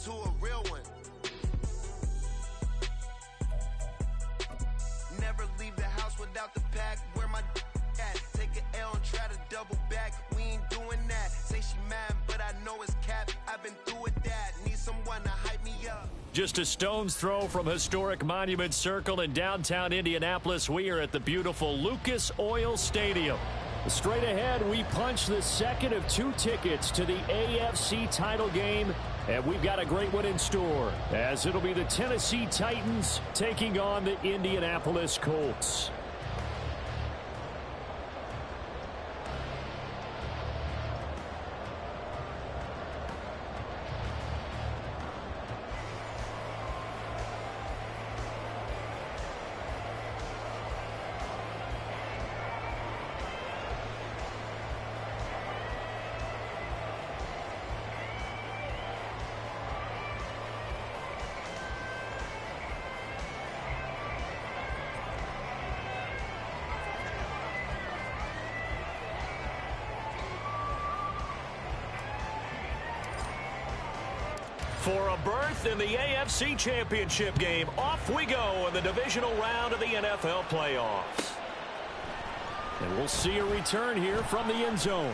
to a real one. Never leave the house without the pack. Where my at? Take an L and try to double back. We ain't doing that. Say she mad, but I know it's cap. I've been through with that. Need someone to hype me up. Just a stone's throw from historic Monument Circle in downtown Indianapolis. We are at the beautiful Lucas Oil Stadium. Straight ahead, we punch the second of 2 tickets to the AFC title game, and we've got a great one in store, as it'll be the Tennessee Titans taking on the Indianapolis Colts. For a berth in the AFC Championship game, off we go in the divisional round of the NFL playoffs. And we'll see a return here from the end zone.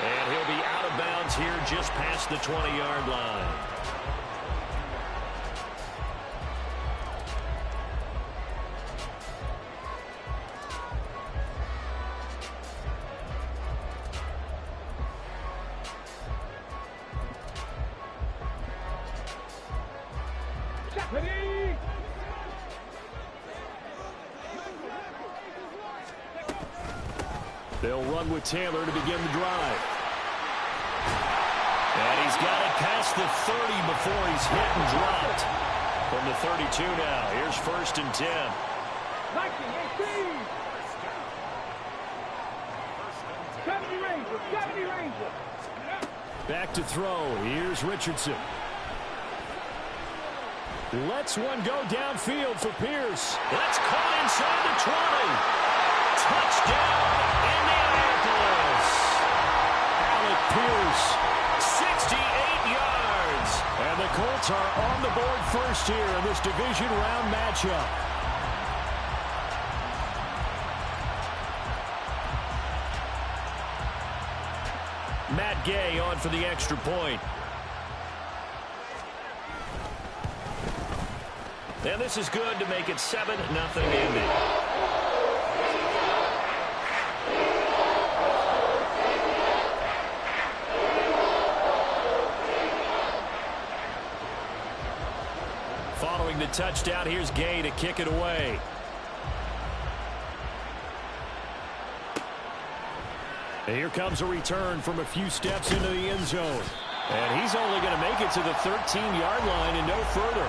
And he'll be out of bounds here just past the 20-yard line. They'll run with Taylor to begin the drive. And he's got it past the 30 before he's hit and dropped. From the 32 now. Here's 1st and 10. Back to throw. Here's Richardson. Lets one go downfield for Pierce. That's caught inside the 20. Touchdown, Indianapolis. Alec Pierce, 68 yards. And the Colts are on the board first here in this division round matchup. Matt Gay on for the extra point. And this is good to make it 7-0 Indy. Following the touchdown, here's Gay to kick it away. And here comes a return from a few steps into the end zone. And he's only going to make it to the 13-yard line and no further.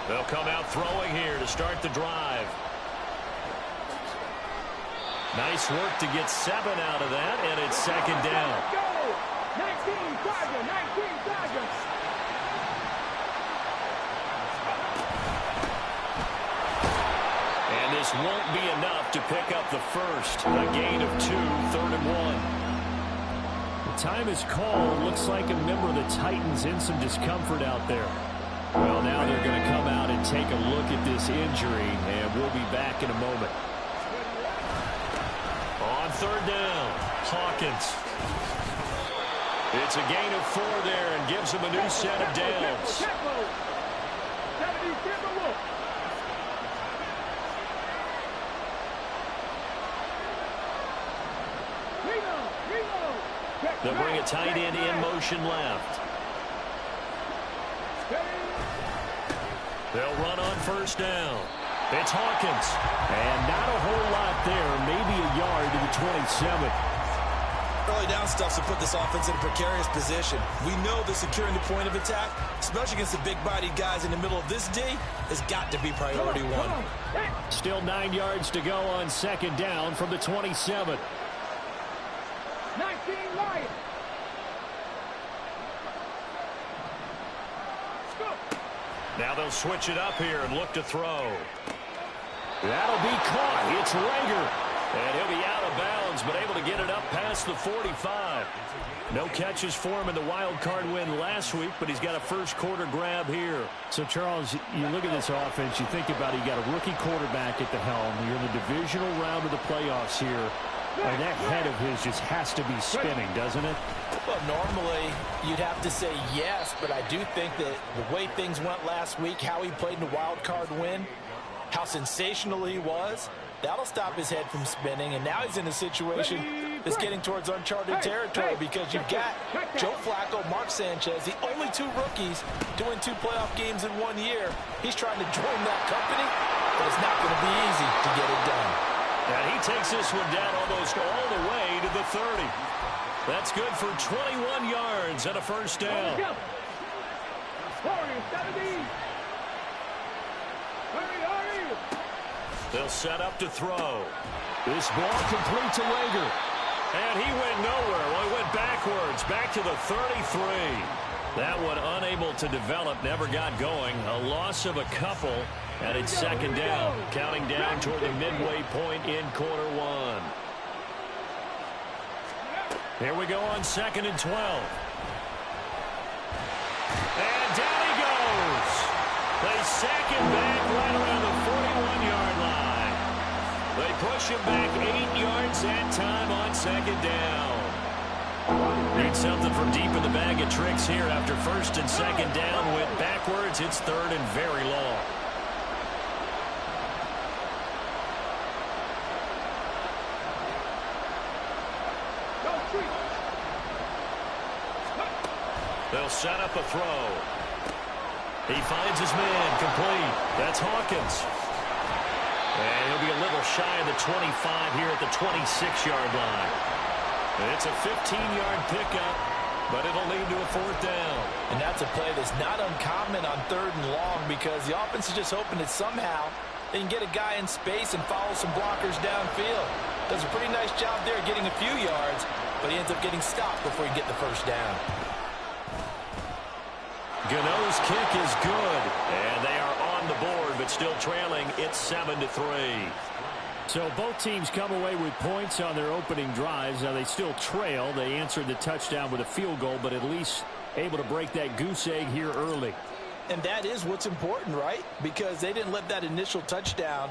They'll come out throwing here to start the drive. Nice work to get 7 out of that, and it's 2nd down. 19 Dodgers. And this won't be enough to pick up the first. A gain of 2, 3rd and 1. The time is called. Looks like a member of the Titans in some discomfort out there. Well, now they're going to come out and take a look at this injury, and we'll be back in a moment. On 3rd down, Hawkins. It's a gain of 4 there and gives them a new set of downs. They'll bring a tight end in motion left. They'll run on 1st down. It's Hawkins. And not a whole lot there, maybe a yard to the 27. early down stuff to put this offense in a precarious position. We know that securing the point of attack, especially against the big-bodied guys in the middle of this D, has got to be priority one. Still 9 yards to go on second down from the 27. 19 Lions. Now they'll switch it up here and look to throw. That'll be caught. It's Rager. And he'll be out of bounds, but able to get it up past the 45. No catches for him in the wild card win last week, but he's got a first quarter grab here. So, Charles, you look at this offense, you think about it, you got a rookie quarterback at the helm. You're in the divisional round of the playoffs here. And that head of his just has to be spinning, doesn't it? Well, normally you'd have to say yes, but I do think that the way things went last week, how he played in the wild card win, how sensational he was, that'll stop his head from spinning. And now he's in a situation that's getting towards uncharted territory because you've got Joe Flacco, Mark Sanchez, the only two rookies doing 2 playoff games in 1 year. He's trying to join that company, but it's not going to be easy to get it done. And he takes this one down almost all the way to the 30. That's good for 21 yards and a first down. 40, 17. They'll set up to throw. This ball complete to Rager. And he went nowhere. Well, he went backwards, back to the 33. That one unable to develop, never got going. A loss of a couple, and it's second down. Counting down toward the midway point in quarter one. Here we go on 2nd and 12. And down he goes. They sack him back right around the 41-yard line. They push him back 8 yards that time on second down. Need something from deep in the bag of tricks here after first and second down. Went backwards. It's third and very long. They'll set up a throw. He finds his man, complete. That's Hawkins. And he'll be a little shy of the 25 here at the 26-yard line. It's a 15-yard pickup, but it'll lead to a fourth down. And that's a play that's not uncommon on 3rd and long because the offense is just hoping that somehow they can get a guy in space and follow some blockers downfield. Does a pretty nice job there getting a few yards, but he ends up getting stopped before he can get the first down. Gano's kick is good, and they are on the board, but still trailing. It's 7-3. So both teams come away with points on their opening drives. Now they still trail. They answered the touchdown with a field goal, but at least able to break that goose egg here early. And that is what's important, right? Because they didn't let that initial touchdown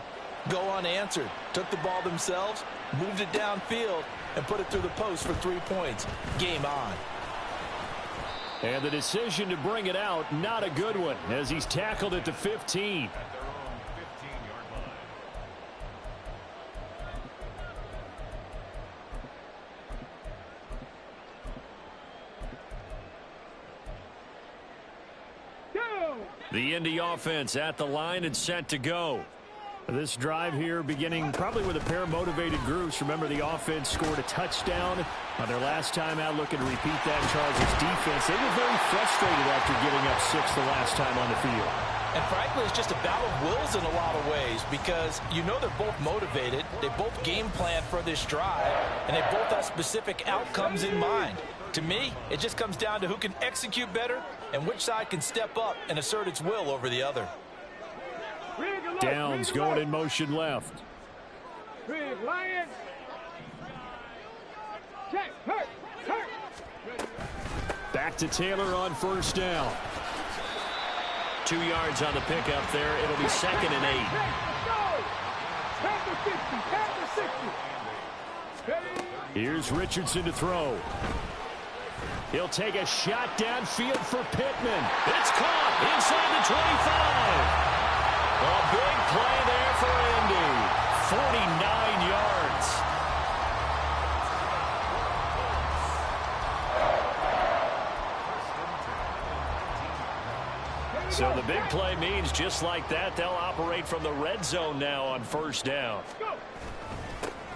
go unanswered. Took the ball themselves, moved it downfield, and put it through the post for 3 points. Game on. And the decision to bring it out, not a good one, as he's tackled at the 15. The Indy offense at the line and set to go. This drive here beginning probably with a pair of motivated groups. Remember, the offense scored a touchdown on their last time out. Looking to repeat that. Charles' defense, they were very frustrated after giving up 6 the last time on the field. And frankly, it's just a battle of wills in a lot of ways because you know they're both motivated. They both game plan for this drive, and they both have specific outcomes in mind. To me, it just comes down to who can execute better and which side can step up and assert its will over the other. Downs going in motion left. Lions. Check. Hurt. Back to Taylor on first down. 2 yards on the pickup there. It'll be 2nd and 8. Here's Richardson to throw. He'll take a shot downfield for Pittman. It's caught inside the 25. A big play there for Indy. 49 yards. So the big play means just like that, they'll operate from the red zone now on first down.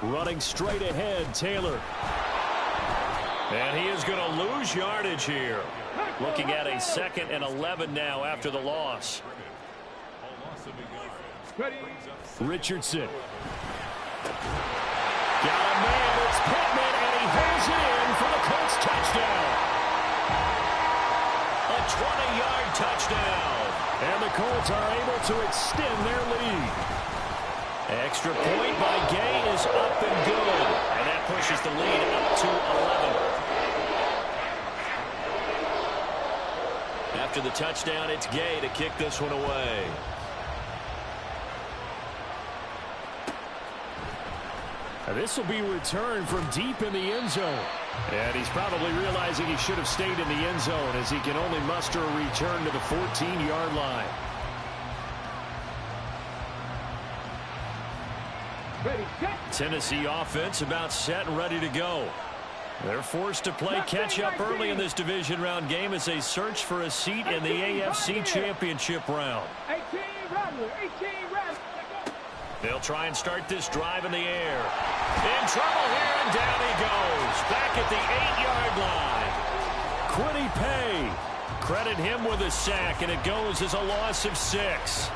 Running straight ahead, Taylor. And he is going to lose yardage here. Looking at a 2nd and 11 now after the loss. Richardson. Got a man, it's Pittman, and he holds it in for the Colts touchdown. A 20-yard touchdown. And the Colts are able to extend their lead. Extra point by Gay is up and good. And that pushes the lead up to 11. After the touchdown, it's Gay to kick this one away. This will be returned from deep in the end zone. And he's probably realizing he should have stayed in the end zone as he can only muster a return to the 14-yard line. Tennessee offense about set and ready to go. They're forced to play catch-up early in this division round game as they search for a seat in the AFC Championship round. 18 They'll try and start this drive in the air. In trouble here, and down he goes. Back at the 8-yard line. Quiddy Pay. Credit him with a sack, and it goes as a loss of 6.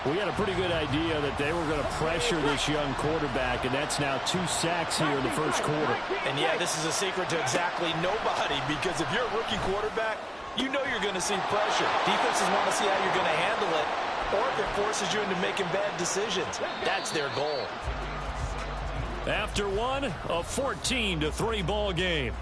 We had a pretty good idea that they were going to pressure this young quarterback, and that's now 2 sacks here in the first quarter. And, yeah, this is a secret to exactly nobody, because if you're a rookie quarterback, you know you're going to see pressure. Defenses want to see how you're going to handle it, or if it forces you into making bad decisions. That's their goal. After one, a 14-3 ball game.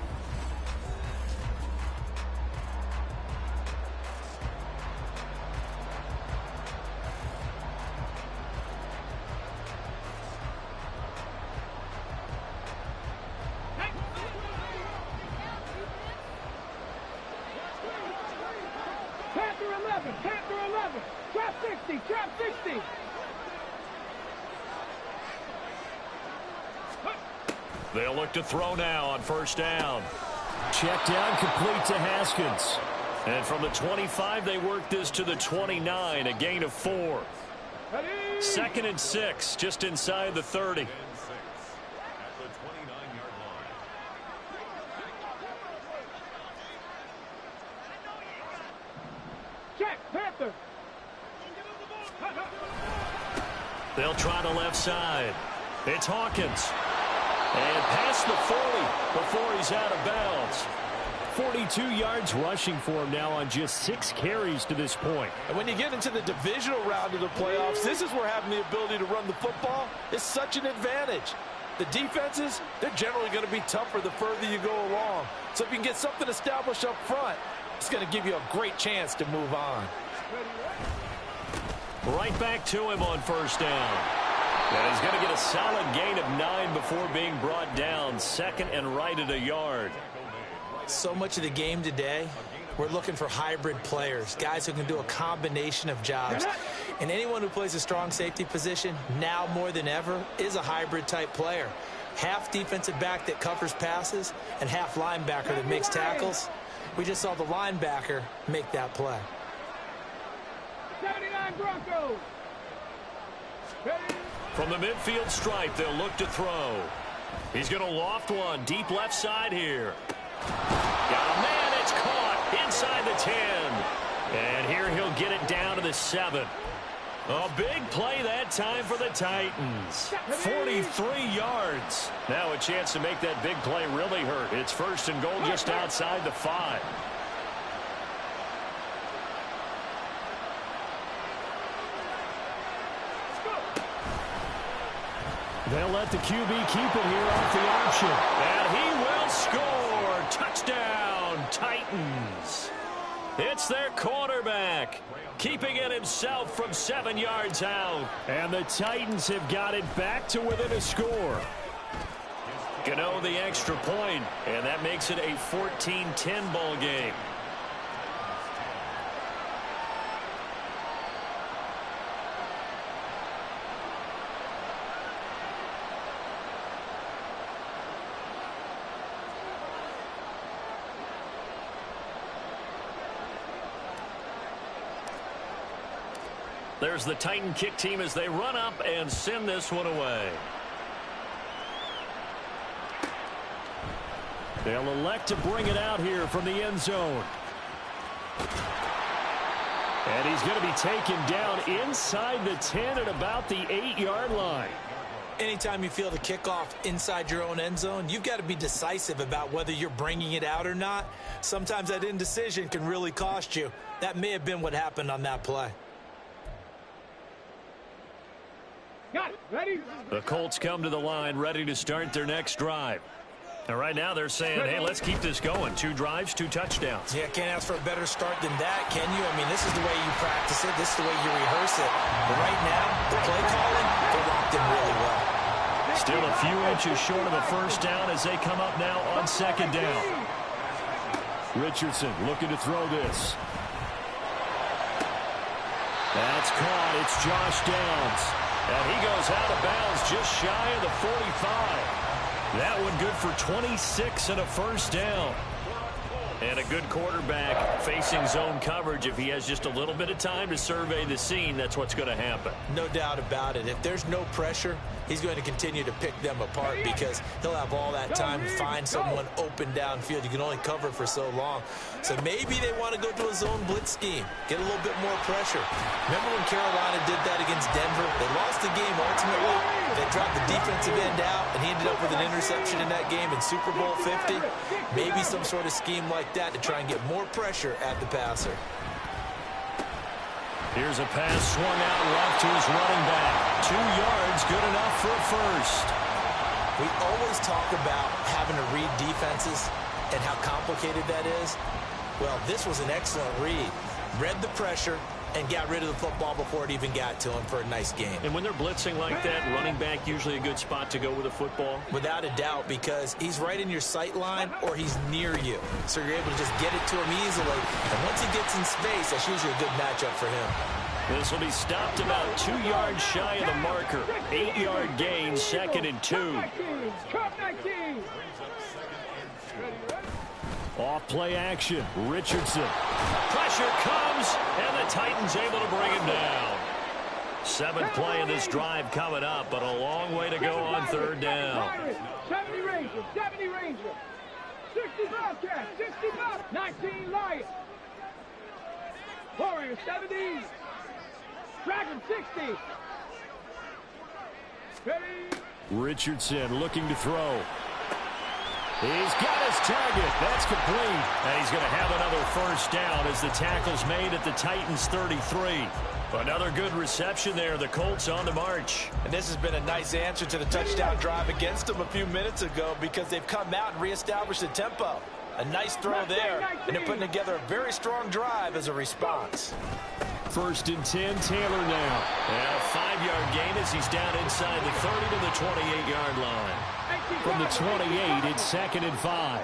Panther 11. Trap 60. Trap 60. They'll look to throw now on first down. Check down complete to Haskins. And from the 25, they work this to the 29, a gain of 4. 2nd and 6, just inside the 30. Check, Panther. They'll try the left side. It's Hawkins. And past the 40 before he's out of bounds. 42 yards rushing for him now on just 6 carries to this point. And when you get into the divisional round of the playoffs, this is where having the ability to run the football is such an advantage. The defenses, they're generally going to be tougher the further you go along. So if you can get something established up front, it's going to give you a great chance to move on. Right back to him on first down. And he's going to get a solid gain of 9 before being brought down. 2nd and right at a yard. So much of the game today, we're looking for hybrid players, guys who can do a combination of jobs. And anyone who plays a strong safety position, now more than ever, is a hybrid type player. Half defensive back that covers passes and half linebacker that makes tackles. We just saw the linebacker make that play. 79 Broncos. From the midfield stripe, they'll look to throw. He's going to loft one deep left side here. Got a man, it's caught inside the 10. And here he'll get it down to the 7. A big play that time for the Titans. 43 yards. Now a chance to make that big play really hurt. It's 1st and goal just outside the 5. They'll let the QB keep it here off the option. And he will score. Touchdown, Titans. It's their quarterback, keeping it himself from 7 yards out. And the Titans have got it back to within a score. Gano the extra point, and that makes it a 14-10 ball game. There's the Titan kick team as they run up and send this one away. They'll elect to bring it out here from the end zone. And he's going to be taken down inside the 10 at about the 8-yard line. Anytime you feel the kickoff inside your own end zone, you've got to be decisive about whether you're bringing it out or not. Sometimes that indecision can really cost you. That may have been what happened on that play. Got it. Ready? The Colts come to the line, ready to start their next drive. And right now they're saying, hey, let's keep this going. 2 drives, 2 touchdowns. Yeah, can't ask for a better start than that, can you? I mean, this is the way you practice it. This is the way you rehearse it. But right now, the play calling, they're locked in really well. Still a few inches short of a first down as they come up now on second down. Richardson looking to throw this. That's caught. It's Josh Downs. And he goes out of bounds just shy of the 45. That one good for 26 and a first down. And a good quarterback facing zone coverage. If he has just a little bit of time to survey the scene, that's what's going to happen. No doubt about it. If there's no pressure, he's going to continue to pick them apart because he'll have all that time to find someone open downfield. You can only cover for so long. So maybe they want to go to a zone blitz scheme, get a little bit more pressure. Remember when Carolina did that against Denver? They lost the game ultimately. They dropped the defensive end out, and he ended up with an interception in that game in Super Bowl 50. Maybe some sort of scheme like that to try and get more pressure at the passer. Here's a pass swung out left to his running back. 2 yards, good enough for a first. We always talk about having to read defenses and how complicated that is. Well, this was an excellent read. Read the pressure and got rid of the football before it even got to him for a nice game. And when they're blitzing like that, running back usually a good spot to go with a football? Without a doubt, because he's right in your sight line or he's near you. So you're able to just get it to him easily. And once he gets in space, that's usually a good matchup for him. This will be stopped about 2 yards shy of the marker. 8-yard gain, 2nd and 2. Off play action. Richardson. Pressure comes, and the Titans able to bring him down. 7th play of this drive coming up, but a long way to go on 3rd down. 70 Ranger, 70 Ranger. 60 Bobcat, 60 Bob, 19 Lion. Warrior, 70. Dragon, 60. Ready? Richardson looking to throw. He's got his target. That's complete. And he's going to have another first down as the tackle's made at the Titans' 33. Another good reception there. The Colts on the march. And this has been a nice answer to the touchdown drive against them a few minutes ago because they've come out and reestablished the tempo. A nice throw there, and they're putting together a very strong drive as a response. 1st and 10, Taylor now. And a 5-yard gain as he's down inside the 30 to the 28-yard line. From the 28, it's 2nd and 5.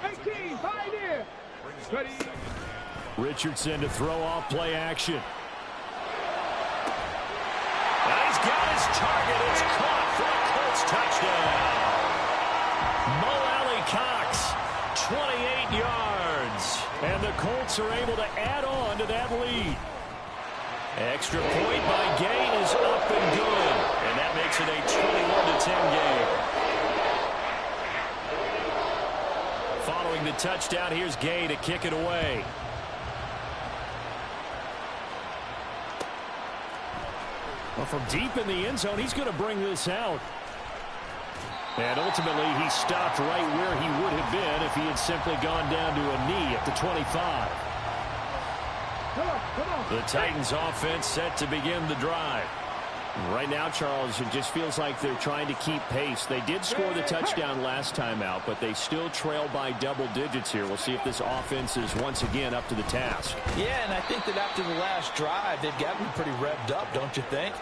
18, Pioneer. Ready? Richardson to throw off play action. And he's got his target. It's caught for a Colts touchdown. Mo Alley Cox, 28 yards. And the Colts are able to add on to that lead. Extra point by Gay is up and good. And that makes it a 21-10 game. Following the touchdown, here's Gay to kick it away. Well, from deep in the end zone, he's going to bring this out. And ultimately, he stopped right where he would have been if he had simply gone down to a knee at the 25. The Titans offense set to begin the drive. Right now, Charles, it just feels like they're trying to keep pace. They did score the touchdown last time out, but they still trail by double digits here. We'll see if this offense is once again up to the task. Yeah, and I think that after the last drive, they've gotten pretty revved up, don't you think?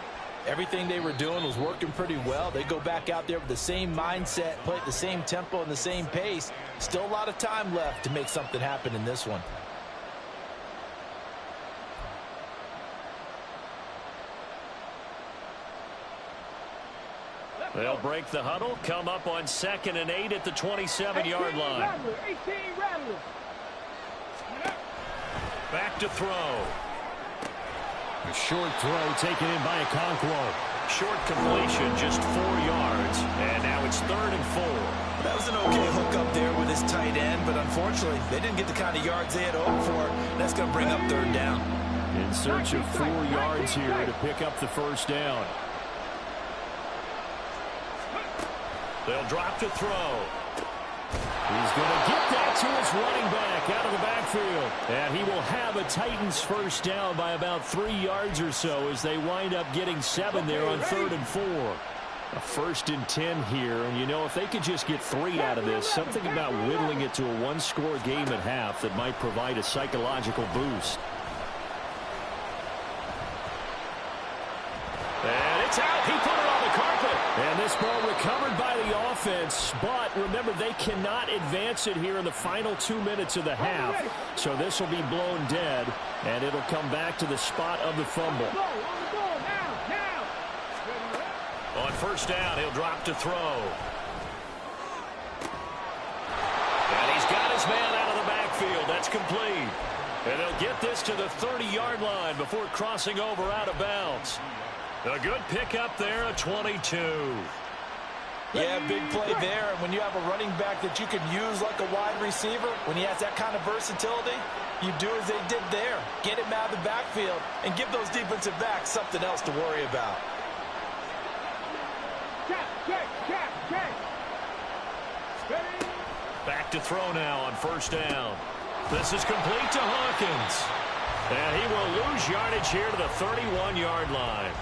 Everything they were doing was working pretty well. They go back out there with the same mindset, play at the same tempo and the same pace. Still a lot of time left to make something happen in this one. They'll break the huddle, come up on 2nd and 8 at the 27-yard line. 18 Rattler. Back to throw. A short throw taken in by Okonkwo. Short completion, just 4 yards. And now it's 3rd and 4. That was an okay hook up there with his tight unfortunately, they didn't get the kind of yards they had hoped for. That's going to bring up third down. In search of 4 yards here to pick up the first down. They'll drop to throw. He's going to get that to his running back out of the backfield. And he will have a Titans first down by about 3 yards or so as they wind up getting 7 there on 3rd and 4. A 1st and 10 here. And, you know, if they could just get 3 out of this, something about whittling it to a 1-score game at half that might provide a psychological boost. And it's out. He put it on the carpet. And this ball recovered by the offense. But remember, they cannot advance it here in the final 2 minutes of the half. So this will be blown dead. And it'll come back to the spot of the fumble. On first down, he'll drop to throw. And he's got his man out of the backfield. That's complete. And he'll get this to the 30-yard line before crossing over out of bounds. A good pickup there, a 22. Yeah, big play there. And when you have a running back that you can use like a wide receiver, when he has that kind of versatility, you do as they did there. Get him out of the backfield and give those defensive backs something else to worry about. Back to throw now on first down. This is complete to Hawkins. And he will lose yardage here to the 31-yard line.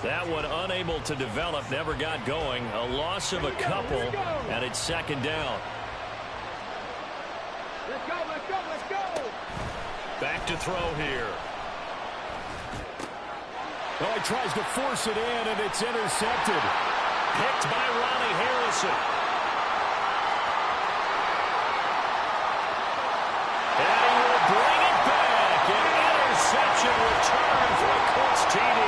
That one unable to develop, never got going. A loss of a couple, and it's 2nd down. Let's go, let's go, let's go. Back to throw here. Oh, he tries to force it in, and it's intercepted. Picked by Ronnie Harrison. And he will bring it back. An interception return for a Colts TD.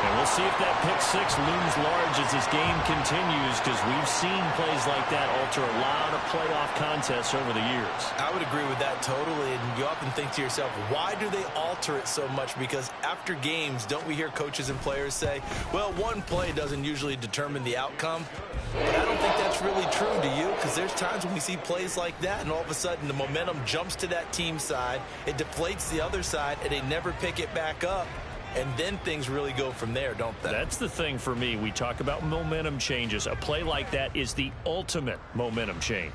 And we'll see if that pick 6 looms large as this game continues, because we've seen plays like that alter a lot of playoff contests over the years. I would agree with that totally, and you often think to yourself, why do they alter it so much? Because after games, don't we hear coaches and players say, well, one play doesn't usually determine the outcome? But I don't think that's really true, do you? Because there's times when we see plays like that, and all of a sudden the momentum jumps to that team side, it deflates the other side, and they never pick it back up. And then things really go from there, don't they? That's the thing for me. We talk about momentum changes. A play like that is the ultimate momentum change.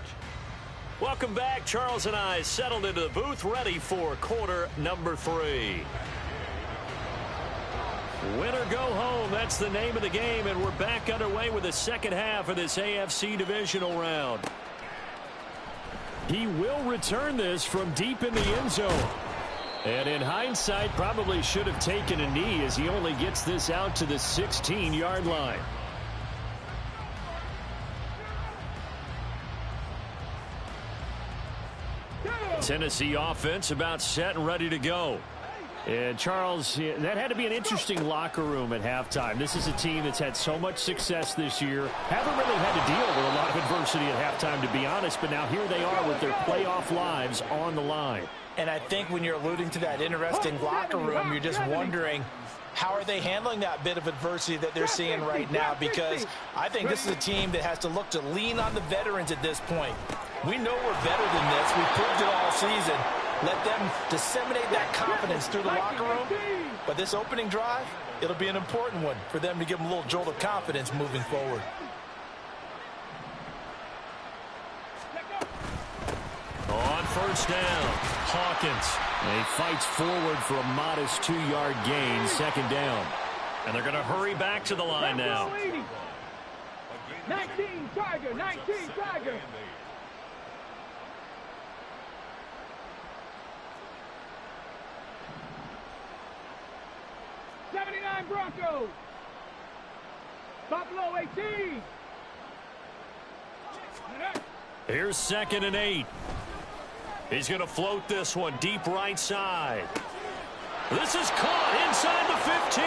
Welcome back. Charles and I settled into the booth, ready for quarter number 3. Win or go home, that's the name of the game, and we're back underway with the second half of this AFC divisional round. He will return this from deep in the end zone. And in hindsight, probably should have taken a knee as he only gets this out to the 16-yard line. Tennessee offense about set and ready to go. And Charles, that had to be an interesting locker room at halftime. This is a team that's had so much success this year. Haven't really had to deal with a lot of adversity at halftime, to be honest. But now here they are with their playoff lives on the line. And I think when you're alluding to that interesting locker room, you're just wondering, how are they handling that bit of adversity that they're seeing right now? Because I think this is a team that has to look to lean on the veterans at this point. We know we're better than this. We've proved it all season. Let them disseminate that confidence through the locker room. But this opening drive, it'll be an important one for them to give them a little jolt of confidence moving forward. On first down, Hawkins. And he fights forward for a modest 2-yard gain, 2nd down. And they're going to hurry back to the line now. 19 Tiger, 19 Tiger. Broncos. Buffalo 18. Here's 2nd and 8. He's going to float this one deep right side. This is caught inside the 15.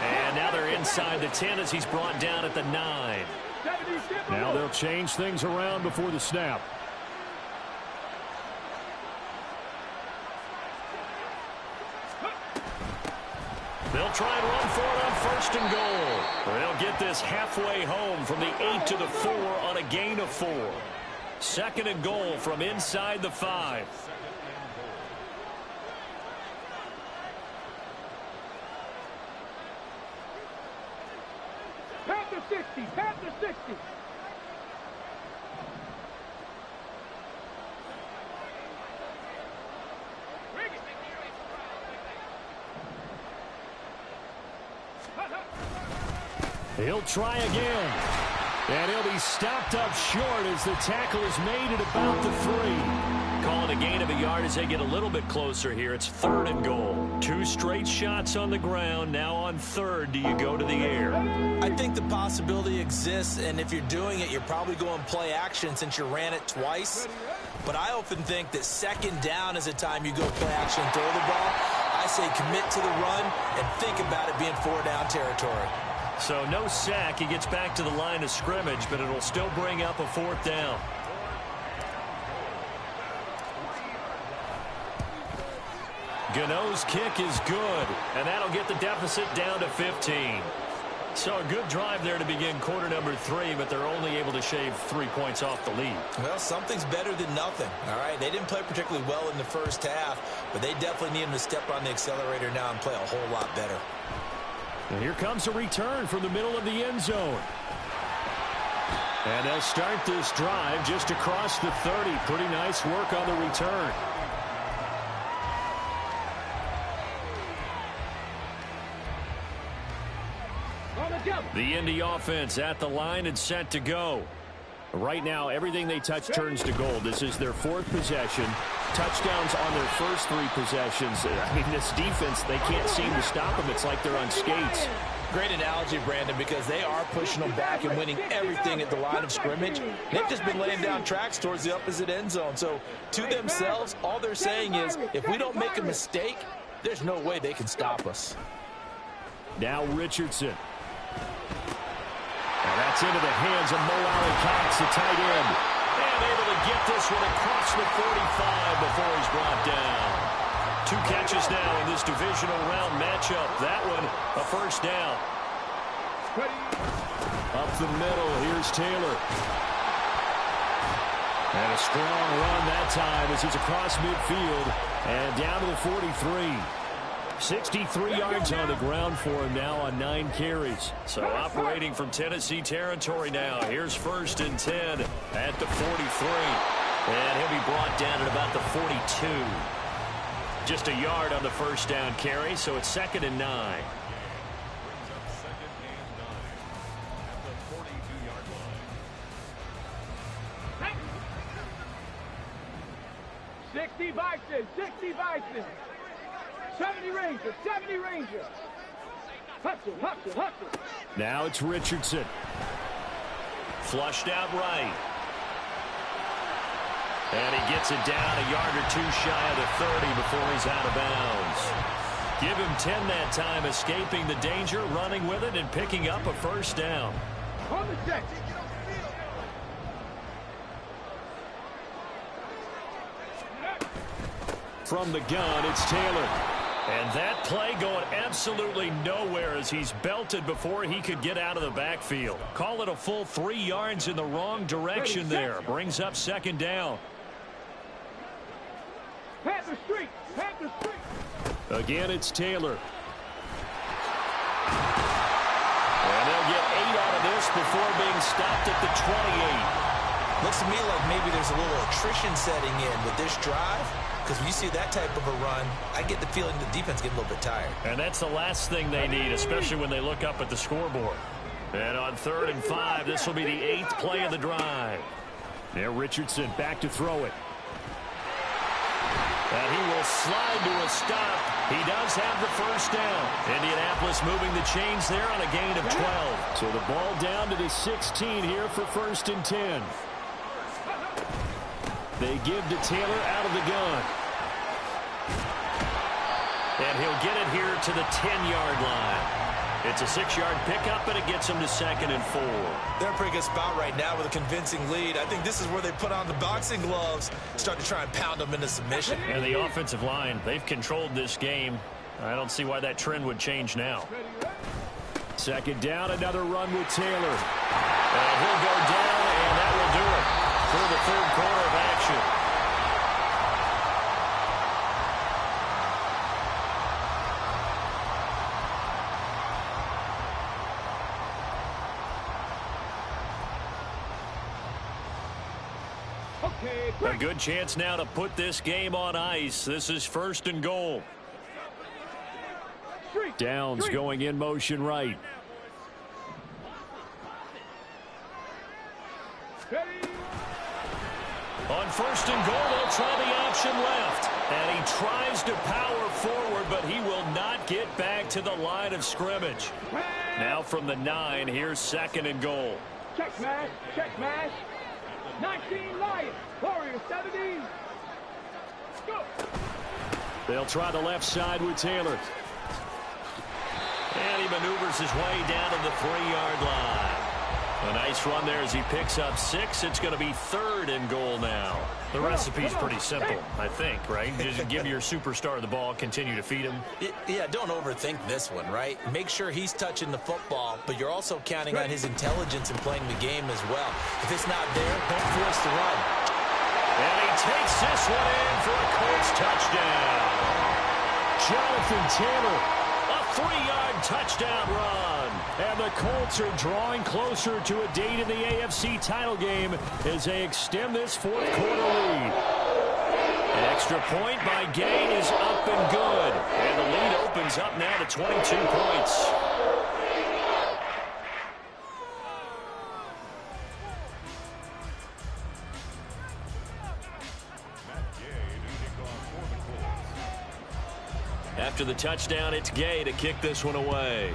And now they're inside the 10 as he's brought down at the 9. Now they'll change things around before the snap. They'll try and run for it on 1st and goal. They'll get this halfway home from the 8 to the 4 on a gain of 4. Second and goal from inside the 5. Panther 60, Panther 60. He'll try again. And he'll be stopped up short as the tackle is made at about the 3. Calling a gain of a yard as they get a little bit closer here. It's third and goal. 2 straight shots on the ground. Now on third, do you go to the air? I think the possibility exists, and if you're doing it, you're probably going play action since you ran it twice. But I often think that second down is a time you go play action and throw the ball. I say commit to the run and think about it being 4-down territory. So no sack. He gets back to the line of scrimmage, but it'll still bring up a 4th down. Gano's kick is good, and that'll get the deficit down to 15. So a good drive there to begin quarter number 3, but they're only able to shave 3 points off the lead. Well, something's better than nothing, all right? They didn't play particularly well in the first half, but they definitely need them to step on the accelerator now and play a whole lot better. And here comes a return from the middle of the end zone. And they'll start this drive just across the 30. Pretty nice work on the return. The Indy offense at the line and set to go. Right now, everything they touch turns to gold. This is their 4th possession. Touchdowns on their first 3 possessions. I mean, this defense, they can't seem to stop them. It's like they're on skates. Great analogy, Brandon, because they are pushing them back and winning everything at the line of scrimmage. They've just been laying down tracks towards the opposite end zone. So to themselves, all they're saying is, if we don't make a mistake, there's no way they can stop us. Now Richardson. And that's into the hands of Mo Alley-Cox, the tight end. And able to get this one across the 45 before he's brought down. 2 catches now in this divisional round matchup. That one, a first down. Up the middle, here's Taylor. And a strong run that time as he's across midfield and down to the 43. 63 yards on the ground for him now on 9 carries. So operating from Tennessee territory now. Here's 1st and 10 at the 43. And he'll be brought down at about the 42. Just a yard on the first down carry, so it's 2nd and 9. 60 Bison, 60 Bison. 70 Ranger, 70 Ranger. Hustle, hustle, hustle. Now it's Richardson. Flushed out right. And he gets it down a yard or 2 shy of the 30 before he's out of bounds. Give him 10 that time, escaping the danger, running with it, and picking up a first down. On the check. From the gun, it's Taylor. And that play going absolutely nowhere as he's belted before he could get out of the backfield. Call it a full 3 yards in the wrong direction there. Brings up 2nd down. Panther Street, Panther Street. Again, it's Taylor. And they'll get 8 out of this before being stopped at the 28. Looks to me like maybe there's a little attrition setting in with this drive. Because when you see that type of a run, I get the feeling the defense getting a little bit tired. And that's the last thing they need, especially when they look up at the scoreboard. And on 3rd and 5, this will be the 8th play of the drive. Now Richardson back to throw it. And he will slide to a stop. He does have the first down. Indianapolis moving the chains there on a gain of 12. So the ball down to the 16 here for 1st and 10. They give to Taylor out of the gun. And he'll get it here to the 10-yard line. It's a 6-yard pickup, and it gets him to 2nd and 4. They're in a pretty good spot right now with a convincing lead. I think this is where they put on the boxing gloves, start to try and pound them into submission. And the offensive line, they've controlled this game. I don't see why that trend would change now. 2nd down, another run with Taylor. And he'll go down, and that will do it. through the third quarter of action. A good chance now to put this game on ice. This is 1st and goal. Downs going in motion right. On 1st and goal, they'll try the option left. And he tries to power forward, but he will not get back to the line of scrimmage. Now from the 9, here's 2nd and goal. Check smash, check smash. 19 Lions, Warriors 17. Go. They'll try the left side with Taylor. And he maneuvers his way down to the 3-yard line. A nice run there as he picks up 6. It's going to be 3rd and goal now. The recipe's pretty simple, I think, right? Just give your superstar the ball, continue to feed him. Yeah, don't overthink this one, right? Make sure he's touching the football, but you're also counting on his intelligence in playing the game as well. If it's not there, don't force the run. And he takes this one in for a Colts touchdown. Jonathan Taylor, a 3-yard touchdown run. And the Colts are drawing closer to a date in the AFC title game as they extend this 4th quarter lead. An extra point by Gain is up and good. And the lead opens up now to 22 points. After the touchdown, it's Gay to kick this one away.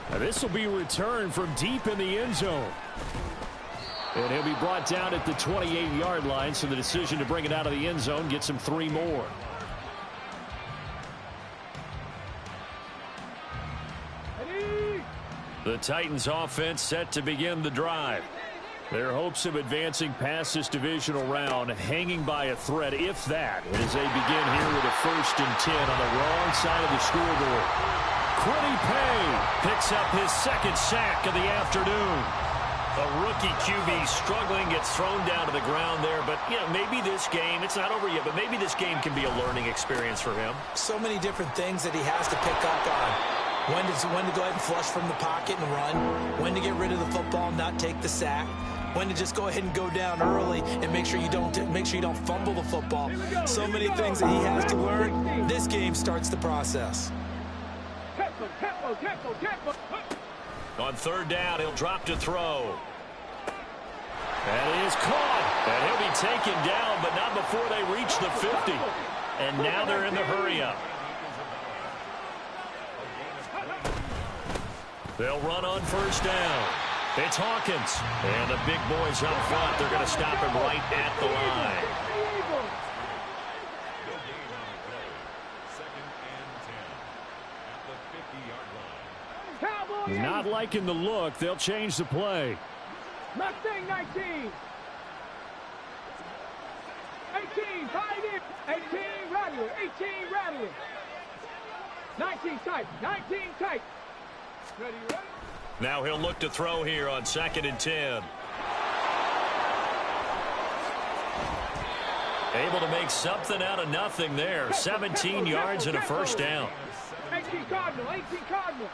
Now this will be returned from deep in the end zone. And he'll be brought down at the 28-yard line, so the decision to bring it out of the end zone gets him 3 more. The Titans offense set to begin the drive. Their hopes of advancing past this divisional round hanging by a thread, if that, as they begin here with a 1st and 10 on the wrong side of the scoreboard. Quiddy Pay picks up his 2nd sack of the afternoon. A rookie QB struggling, gets thrown down to the ground there. But, you know, maybe this game, it's not over yet, but maybe this game can be a learning experience for him. So many different things that he has to pick up on. When to go ahead and flush from the pocket and run. When to get rid of the football and not take the sack. When to just go ahead and go down early and make sure you don't fumble the football. So many things that he has to learn. This game starts the process. On 3rd down, he'll drop to throw. And he is caught. And he'll be taken down, but not before they reach the 50. And now they're in the hurry-up. They'll run on 1st down. It's Hawkins. And the big boys up front, they're going to stop him right at the line. Not liking the look. They'll change the play. Mustang 19. 18, Pioneer. 18, Rattler. 18, Rattler. 19 tight. 19 tight. Ready, ready? Now he'll look to throw here on 2nd and 10. Able to make something out of nothing there. 17 yards and a 1st down. 18 Cardinal. 18 Cardinal.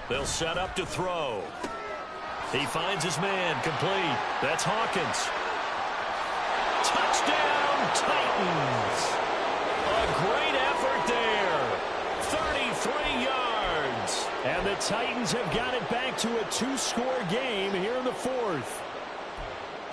They'll set up to throw. He finds his man complete. That's Hawkins. Touchdown, Titans. A great effort there. 33 yards. And the Titans have got it back to a 2-score game here in the 4th.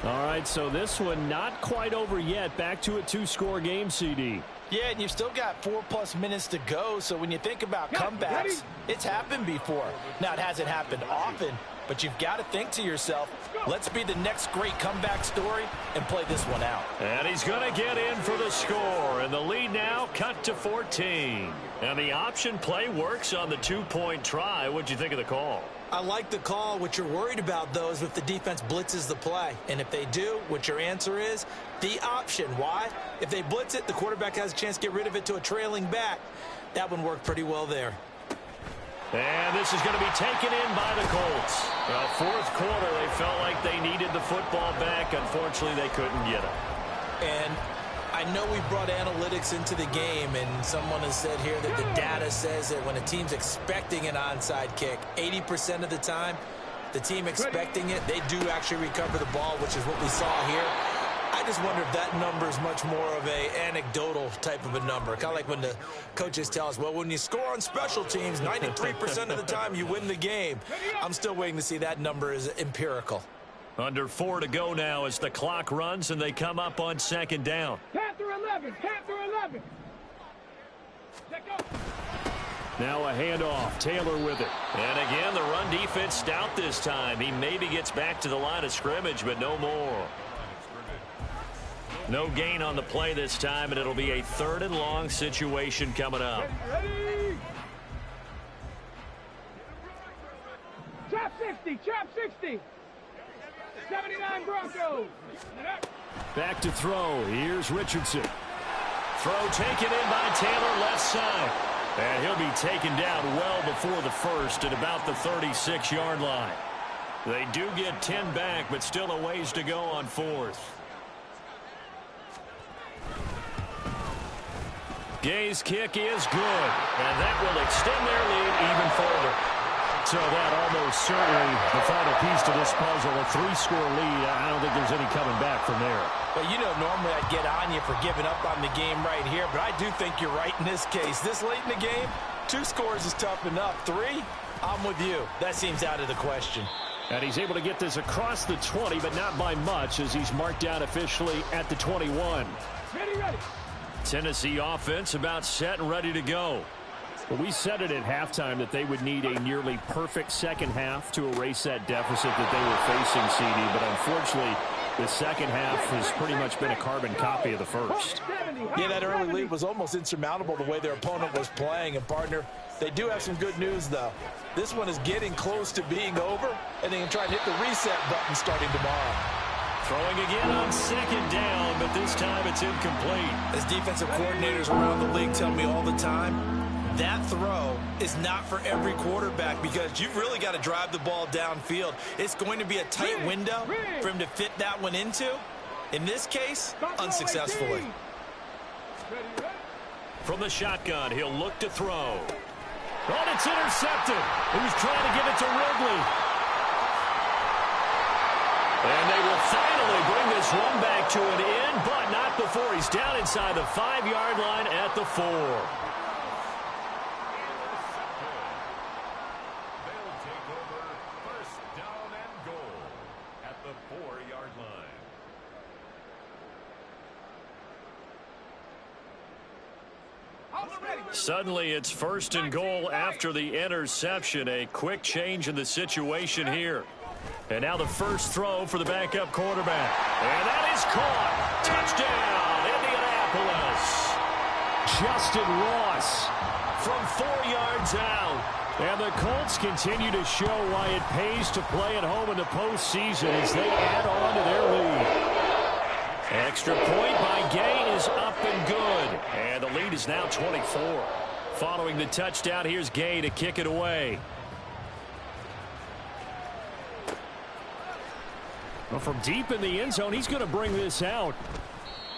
All right, so this one not quite over yet. Back to a 2-score game, CD. Yeah, and you've still got 4+ minutes to go, so when you think about comebacks, it's happened before. Now, it hasn't happened often, but you've got to think to yourself, let's be the next great comeback story and play this one out. And he's going to get in for the score, and the lead now cut to 14. And the option play works on the 2-point try. What'd you think of the call? I like the call. What you're worried about, though, is if the defense blitzes the play. And if they do, what your answer is, the option. Why? If they blitz it, the quarterback has a chance to get rid of it to a trailing back. That one worked pretty well there. And this is going to be taken in by the Colts. Well, fourth quarter, they felt like they needed the football back. Unfortunately, they couldn't get it. And I know we brought analytics into the game, and someone has said here that the data says that when a team's expecting an onside kick, 80% of the time, the team expecting it, they do actually recover the ball, which is what we saw here. I just wonder if that number is much more of a anecdotal type of a number. Kind of like when the coaches tell us, well, when you score on special teams, 93% of the time you win the game. I'm still waiting to see that number is empirical. Under 4 to go now as the clock runs and they come up on second down. Panther 11, Panther 11. Let go. Now a handoff, Taylor with it. And again, the run defense stout this time. He maybe gets back to the line of scrimmage, but no more. No gain on the play this time, and it'll be a 3rd and long situation coming up. Ready. Chop 60, chop 60. 79 Broncos. Back to throw. Here's Richardson. Throw taken in by Taylor, left side. And he'll be taken down well before the first at about the 36-yard line. They do get 10 back, but still a ways to go on 4th. Gay's kick is good, and that will extend their lead even further. So that almost certainly the final piece to this puzzle, a 3-score lead. I don't think there's any coming back from there. Well, you know, normally I'd get on you for giving up on the game right here, but I do think you're right in this case. This late in the game, 2 scores is tough enough. 3, I'm with you. That seems out of the question. And he's able to get this across the 20, but not by much as he's marked down officially at the 21. Ready, ready. Tennessee offense about set and ready to go. Well, we said it at halftime that they would need a nearly perfect second half to erase that deficit that they were facing, CD, but unfortunately the second half has pretty much been a carbon copy of the first. Yeah, that early lead was almost insurmountable the way their opponent was playing. And, partner, they do have some good news, though. This one is getting close to being over, and they can try to hit the reset button starting tomorrow. Throwing again on second down, but this time it's incomplete. As defensive coordinators around the league tell me all the time, that throw is not for every quarterback because you've really got to drive the ball downfield. It's going to be a tight window for him to fit that one into. In this case, unsuccessfully. From the shotgun, he'll look to throw. Oh, it's intercepted. He was trying to give it to Ridley. And they will finally bring this one back to an end, but not before he's down inside the 5-yard line at the 4. They'll take over 1st down and goal at the 4-yard line. Suddenly it's 1st and goal after the interception. A quick change in the situation here. And now the first throw for the backup quarterback. And that is caught. Touchdown, Indianapolis. Justin Ross from 4 yards out. And the Colts continue to show why it pays to play at home in the postseason as they add on to their lead. Extra point by Gay is up and good. And the lead is now 24. Following the touchdown, here's Gay to kick it away. Well, from deep in the end zone, he's going to bring this out.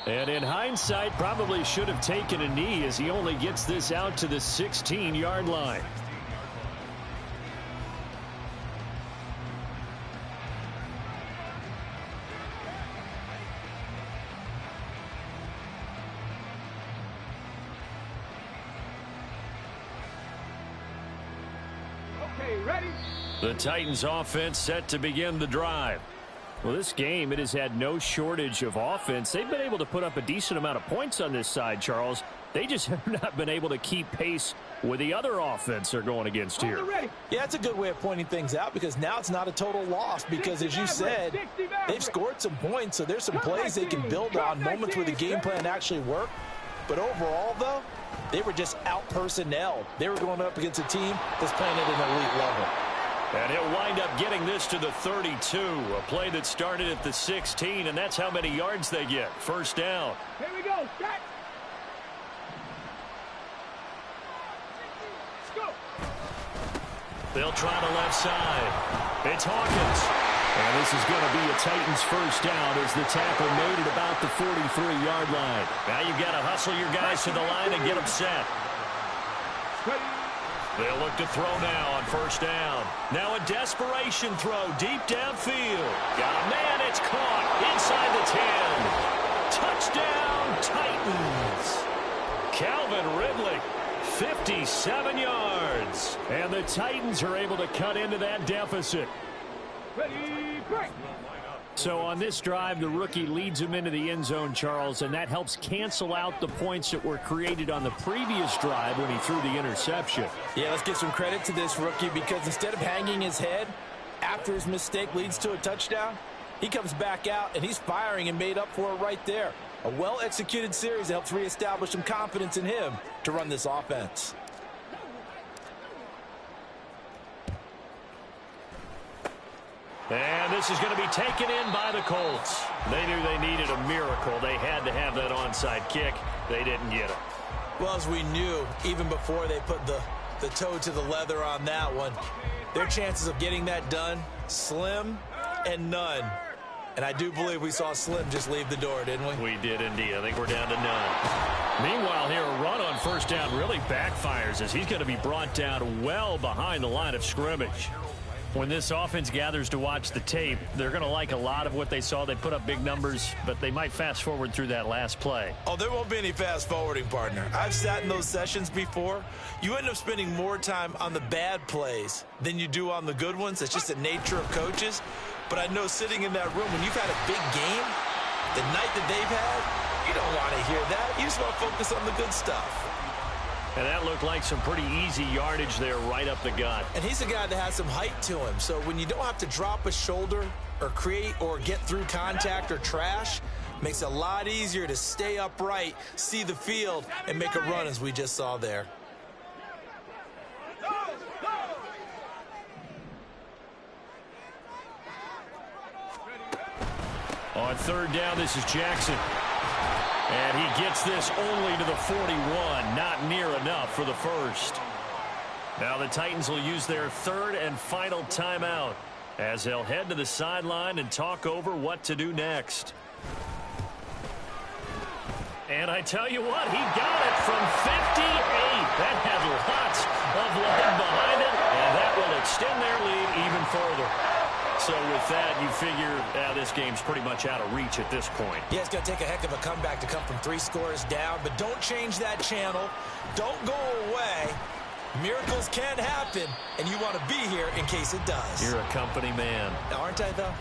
And in hindsight, probably should have taken a knee as he only gets this out to the 16-yard line. Okay, ready? The Titans offense set to begin the drive. Well, this game, it has had no shortage of offense. They've been able to put up a decent amount of points on this side, Charles. They just have not been able to keep pace with the other offense they're going against here. Yeah, that's a good way of pointing things out because now it's not a total loss because, as you said, they've scored some points, so there's some plays they can build on, moments where the game plan actually worked. But overall, though, they were just out-personnel. They were going up against a team that's playing at an elite level. And he'll wind up getting this to the 32. A play that started at the 16, and that's how many yards they get. First down. Here we go. Set. Let's go. They'll try the left side. It's Hawkins. And this is going to be a Titans first down as the tackle made at about the 43-yard line. Now you've got to hustle your guys to the line and get them set. They'll look to throw now on first down. Now a desperation throw deep downfield. Got a man, it's caught inside the 10. Touchdown, Titans. Calvin Ridley, 57 yards. And the Titans are able to cut into that deficit. Ready, break. So on this drive, the rookie leads him into the end zone, Charles, and that helps cancel out the points that were created on the previous drive when he threw the interception. Yeah, let's give some credit to this rookie because instead of hanging his head after his mistake leads to a touchdown, he comes back out and he's firing and made up for it right there. A well-executed series helps reestablish some confidence in him to run this offense. And this is going to be taken in by the Colts. They knew they needed a miracle. They had to have that onside kick. They didn't get it. Well, as we knew, even before they put the toe to the leather on that one, their chances of getting that done, slim and none. And I do believe we saw Slim just leave the door, didn't we? We did indeed. I think we're down to none. Meanwhile, here a run on first down really backfires as he's going to be brought down well behind the line of scrimmage. When this offense gathers to watch the tape, they're going to like a lot of what they saw. They put up big numbers, but they might fast forward through that last play. Oh, there won't be any fast forwarding, partner. I've sat in those sessions before. You end up spending more time on the bad plays than you do on the good ones. It's just the nature of coaches. But I know sitting in that room, when you've had a big game, the night that they've had, you don't want to hear that. You just want to focus on the good stuff. And that looked like some pretty easy yardage there right up the gut. And he's a guy that has some height to him. So when you don't have to drop a shoulder or create or get through contact or trash, makes it a lot easier to stay upright, see the field, and make a run as we just saw there. On third down, this is Jackson. And he gets this only to the 41. Not near enough for the first. Now the Titans will use their third and final timeout as they'll head to the sideline and talk over what to do next. And I tell you what, he got it from 58. That had lots of leg behind it, and that will extend their lead even further. So with that, you figure this game's pretty much out of reach at this point. Yeah, it's going to take a heck of a comeback to come from 3 scores down, but don't change that channel. Don't go away. Miracles can happen, and you want to be here in case it does. You're a company man. Aren't I, though?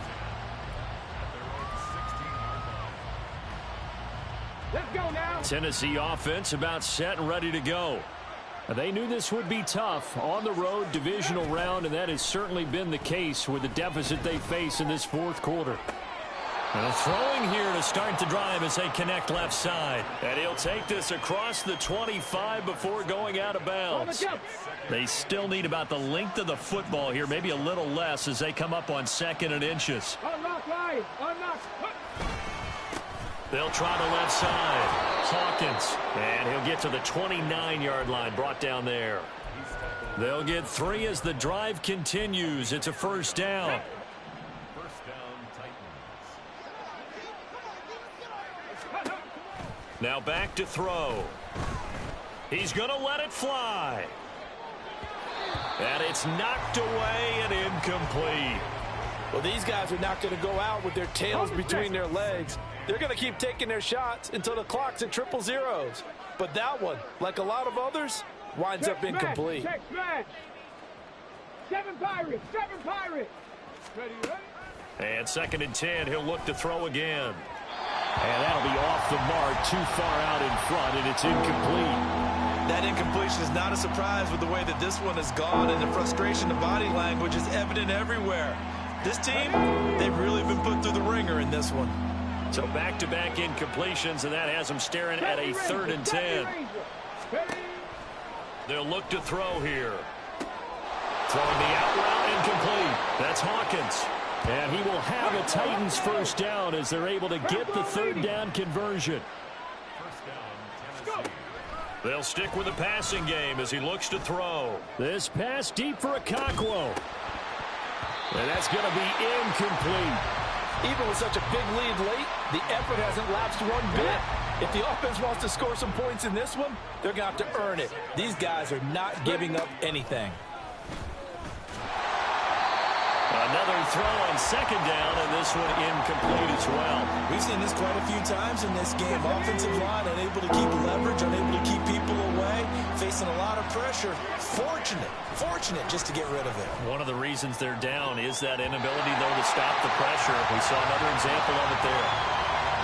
Let's go now. Tennessee offense about set and ready to go. They knew this would be tough on the road divisional round, and that has certainly been the case with the deficit they face in this fourth quarter. Now throwing here to start the drive as they connect left side. And he'll take this across the 25 before going out of bounds. They still need about the length of the football here, maybe a little less as they come up on 2nd and inches. Unlock line. Unlock. They'll try the left side. Hawkins. And he'll get to the 29-yard line, brought down there. They'll get 3 as the drive continues. It's a first down. First down, Titans. Now back to throw. He's going to let it fly. And it's knocked away and incomplete. Well, these guys are not going to go out with their tails between their legs. They're going to keep taking their shots until the clock's at 000. But that one, like a lot of others, winds up incomplete. Check smash. 7 Pirates. 7 Pirates. Ready, ready. And 2nd and 10, he'll look to throw again. And that'll be off the mark, too far out in front, and it's incomplete. That incompletion is not a surprise with the way that this one has gone, and the frustration of body language is evident everywhere. This team, they've really been put through the ringer in this one. So back-to-back incompletions, and that has them staring at a 3rd and 10. They'll look to throw here. Throwing the out route, incomplete. That's Hawkins. And he will have a Titans first down as they're able to get the 3rd down conversion. First down, Tennessee. They'll stick with the passing game as he looks to throw. This pass deep for Okonkwo. And that's going to be incomplete. Even with such a big lead late, the effort hasn't lapsed one bit. If the offense wants to score some points in this one, they're going to have to earn it. These guys are not giving up anything. Another throw on second down, and this one incomplete as well. We've seen this quite a few times in this game. Offensive line unable to keep leverage, unable to keep people away, facing a lot of pressure. Fortunate just to get rid of it. One of the reasons they're down is that inability, though, to stop the pressure. We saw another example of it there.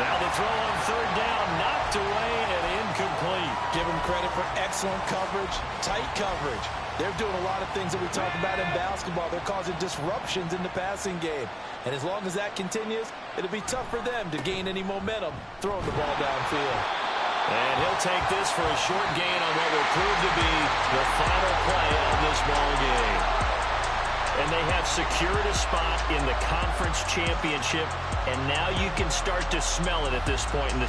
Now the throw on third down, knocked away and incomplete. Give them credit for excellent coverage, tight coverage. They're doing a lot of things that we talk about in basketball. They're causing disruptions in the passing game. And as long as that continues, it'll be tough for them to gain any momentum throwing the ball downfield. And he'll take this for a short gain on what will prove to be the final play of this ball game. And they have secured a spot in the conference championship, and now you can start to smell it at this point in the